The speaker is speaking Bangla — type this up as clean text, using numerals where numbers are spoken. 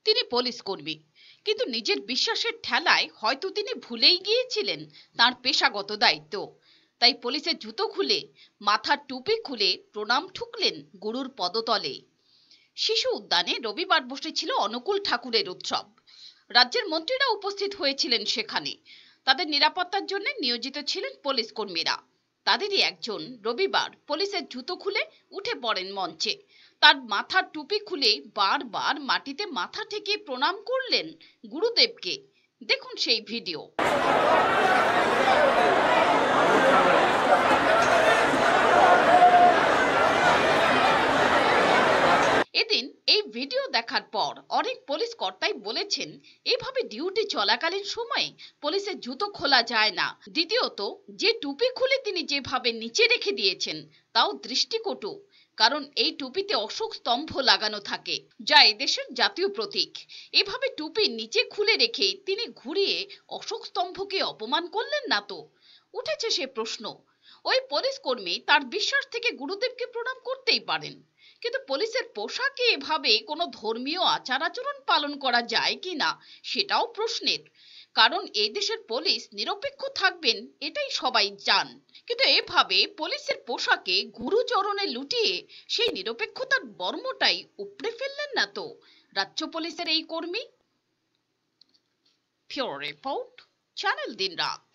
তিনি পুলিশ কর্মী, কিন্তু নিজের বিশ্বাসের ঠেলায় হয়তো তিনি ভুলেই গিয়েছিলেন তার পেশাগত দায়িত্ব। তাই পুলিশের জুতো খুলে, মাথার টুপি খুলে প্রণাম ঠুকলেন গুরুর পদতলে। শিশু উদ্যানে রবিবার বসেছিল অনুকূল ঠাকুরের উৎসব। রাজ্যের মন্ত্রীরা উপস্থিত হয়েছিলেন সেখানে। তাদের নিরাপত্তার জন্য নিয়োজিত ছিলেন পুলিশ কর্মীরা। তাদেরই একজন রবিবার পুলিশের জুতো খুলে উঠে পড়েন মঞ্চে। তার মাথার টুপি খুলে বারবার মাটিতে মাথা ঠেকে প্রণাম করলেন গুরুদেবকে। দেখুন সেই ভিডিও। এদিন এই ভিডিও দেখার পর অনেক পুলিশ কর্তাই বলেছেন, এভাবে ডিউটি চলাকালীন সময়ে পুলিশের জুতো খোলা যায় না। দ্বিতীয়ত, যে টুপি খুলে তিনি যেভাবে নিচে রেখে দিয়েছেন তাও দৃষ্টিকটু, কারণ এই টুপিতে অশোক স্তম্ভ লাগানো থাকে, যা এদেশের জাতীয় প্রতীক। এভাবে টুপি নিচে খুলে রেখে তিনি ঘুরিয়ে অশোক স্তম্ভকে অপমান করলেন না তো? উঠেছে সে প্রশ্ন। ওই পুলিশ কর্মী তার বিশ্বাস থেকে গুরুদেবকে প্রণাম করতেই পারেন, কিন্তু পুলিশের পোশাকে এভাবে কোনো ধর্মীয় আচার আচরণ পালন করা যায় কিনা সেটাও প্রশ্নের। কারণ এই দেশের পুলিশ নিরপেক্ষ থাকবেন এটাই সবাই চান, কিন্তু এভাবে পুলিশের পোশাকে গুরুচরণে লুটিয়ে সেই নিরপেক্ষতার বর্মটাই উপড়ে ফেললেন না তো রাজ্য পুলিশের এই কর্মী? ফিওর রিপোর্ট, চ্যানেল দিনরাত।